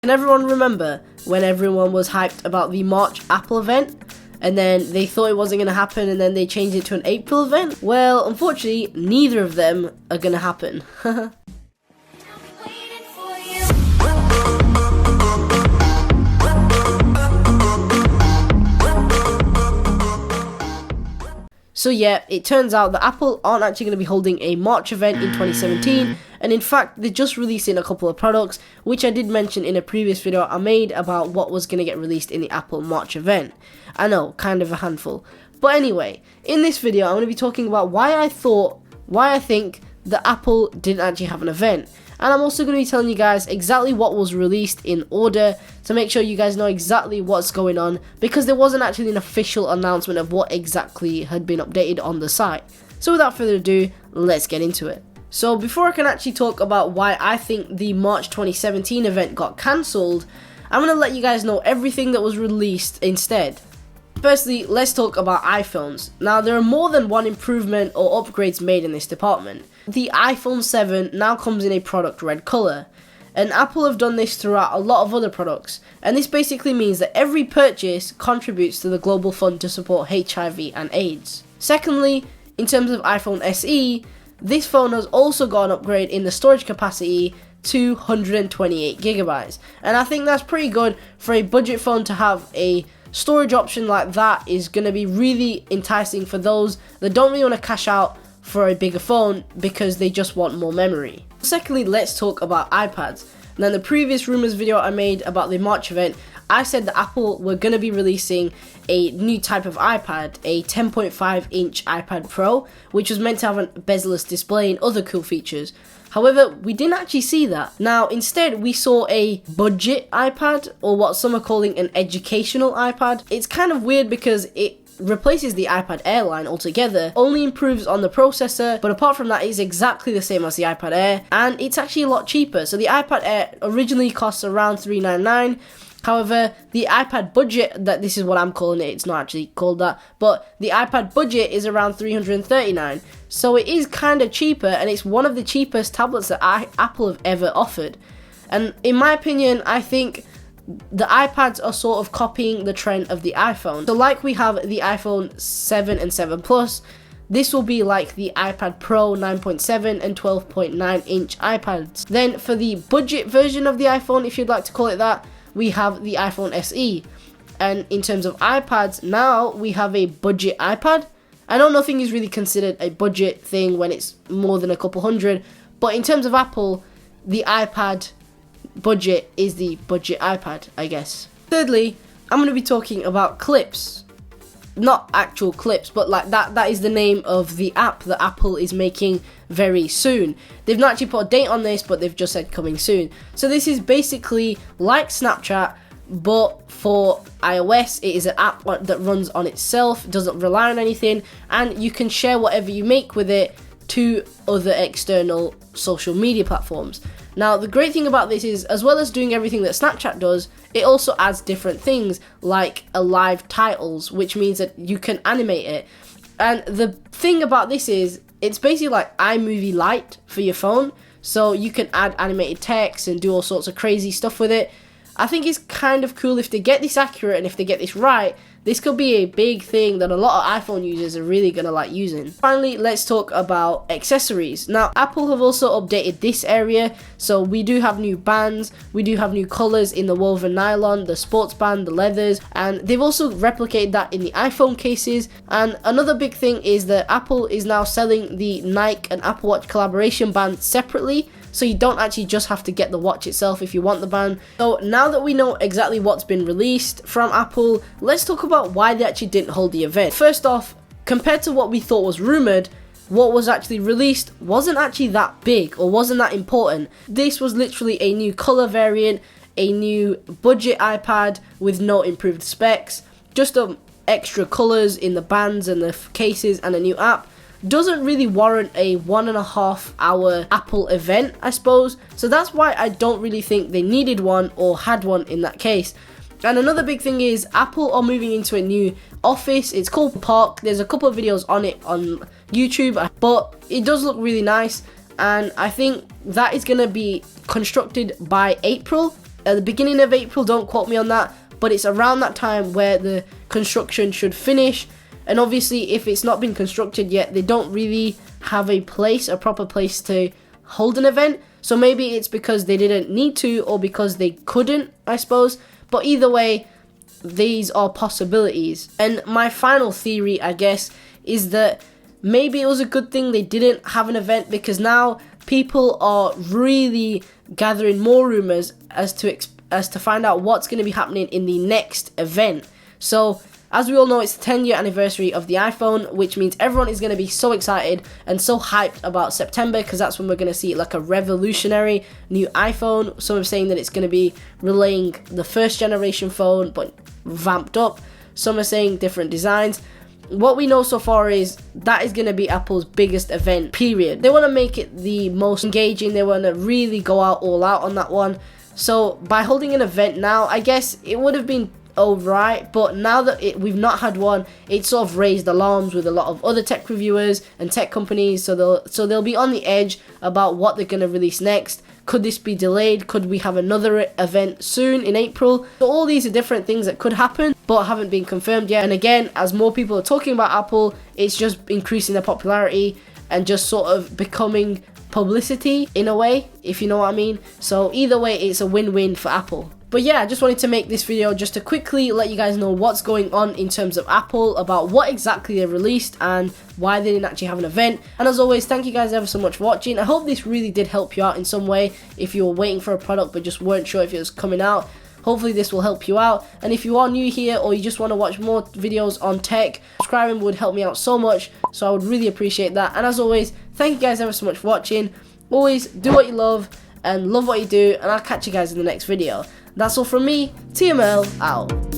Can everyone remember when everyone was hyped about the March Apple event? And then they thought it wasn't going to happen and then they changed it to an April event? Well, unfortunately, neither of them are going to happen. So yeah, it turns out that Apple aren't actually going to be holding a March event in 2017, and in fact, they're just releasing a couple of products, which I did mention in a previous video I made about what was going to get released in the Apple March event. I know, kind of a handful. But anyway, in this video, I'm going to be talking about why I think that Apple didn't actually have an event. And I'm also going to be telling you guys exactly what was released in order to make sure you guys know exactly what's going on, because there wasn't actually an official announcement of what exactly had been updated on the site. So without further ado, let's get into it. So before I can actually talk about why I think the March 2017 event got cancelled, I'm going to let you guys know everything that was released instead. Firstly, let's talk about iPhones. Now, there are more than one improvement or upgrades made in this department. The iPhone 7 now comes in a product red colour, and Apple have done this throughout a lot of other products, and this basically means that every purchase contributes to the global fund to support HIV and AIDS. Secondly, in terms of iPhone SE, this phone has also got an upgrade in the storage capacity to 128GB, and I think that's pretty good for a budget phone to have a storage option like that. Is going to be really enticing for those that don't really want to cash out for a bigger phone because they just want more memory. Secondly, let's talk about iPads. Now, in the previous rumors video I made about the March event, I said that Apple were going to be releasing a new type of iPad, a 10.5 inch iPad Pro, which was meant to have a bezel-less display and other cool features. However, we didn't actually see that. Now, instead, we saw a budget iPad, or what some are calling an educational iPad. It's kind of weird because it replaces the iPad Air line altogether, only improves on the processor, but apart from that, it's exactly the same as the iPad Air, and it's actually a lot cheaper. So the iPad Air originally costs around $399. However, the iPad budget, that this is what I'm calling it, it's not actually called that, but the iPad budget is around $339. So it is kind of cheaper, and it's one of the cheapest tablets that Apple have ever offered. And in my opinion, I think the iPads are sort of copying the trend of the iPhone. So like we have the iPhone 7 and 7 Plus, this will be like the iPad Pro 9.7 and 12.9 inch iPads. Then for the budget version of the iPhone, if you'd like to call it that, we have the iPhone SE. And in terms of iPads, now we have a budget iPad. I know nothing is really considered a budget thing when it's more than a couple hundred, but in terms of Apple, the iPad budget is the budget iPad, I guess. Thirdly, I'm going to be talking about clips. Not actual clips, but like that is the name of the app that Apple is making very soon. They've not actually put a date on this, but they've just said coming soon. So this is basically like Snapchat, but for iOS. It is an app that runs on itself, doesn't rely on anything, and you can share whatever you make with it to other external social media platforms. Now, the great thing about this is, as well as doing everything that Snapchat does, it also adds different things like a live titles, which means that you can animate it. And the thing about this is, it's basically like iMovie Lite for your phone, so you can add animated text and do all sorts of crazy stuff with it. I think it's kind of cool if they get this accurate, and if they get this right, this could be a big thing that a lot of iPhone users are really going to like using. Finally, let's talk about accessories. Now, Apple have also updated this area, so we do have new bands, we do have new colours in the woven nylon, the sports band, the leathers, and they've also replicated that in the iPhone cases. And another big thing is that Apple is now selling the Nike and Apple Watch collaboration band separately, so you don't actually just have to get the watch itself if you want the band. So now that we know exactly what's been released from Apple, let's talk about why they actually didn't hold the event. First off, compared to what we thought was rumoured, what was actually released wasn't actually that big or wasn't that important. This was literally a new colour variant, a new budget iPad with no improved specs, just extra colours in the bands and the cases, and a new app. Doesn't really warrant a 1.5 hour Apple event, I suppose. So that's why I don't really think they needed one or had one in that case. And another big thing is Apple are moving into a new office. It's called Park. There's a couple of videos on it on YouTube, but it does look really nice, and I think that is going to be constructed by April. at the beginning of April, don't quote me on that, but it's around that time where the construction should finish. And obviously if it's not been constructed yet, they don't really have a proper place to hold an event. So maybe it's because they didn't need to, or because they couldn't, I suppose. But either way, these are possibilities. And my final theory, I guess, is that maybe it was a good thing they didn't have an event, because now people are really gathering more rumors as to find out what's going to be happening in the next event. So as we all know, it's the 10-year anniversary of the iPhone, which means everyone is going to be so excited and so hyped about September, because that's when we're going to see like a revolutionary new iPhone. Some are saying that it's going to be relaying the first generation phone but vamped up. Some are saying different designs. What we know so far is that is going to be Apple's biggest event, period. They want to make it the most engaging. They want to really go out all out on that one. So by holding an event now, I guess it would have been alright, but now that we've not had one, it sort of raised alarms with a lot of other tech reviewers and tech companies. So they'll be on the edge about what they're going to release next. Could this be delayed? Could we have another event soon in April? So all these are different things that could happen but haven't been confirmed yet. And again, as more people are talking about Apple, it's just increasing their popularity and just sort of becoming publicity in a way, if you know what I mean. So either way, it's a win-win for Apple. But yeah, I just wanted to make this video just to quickly let you guys know what's going on in terms of Apple, about what exactly they released and why they didn't actually have an event. And as always, thank you guys ever so much for watching. I hope this really did help you out in some way if you were waiting for a product but just weren't sure if it was coming out. Hopefully this will help you out. And if you are new here or you just want to watch more videos on tech, subscribing would help me out so much, so I would really appreciate that. And as always, thank you guys ever so much for watching. Always do what you love and love what you do, and I'll catch you guys in the next video. That's all from me. TML out.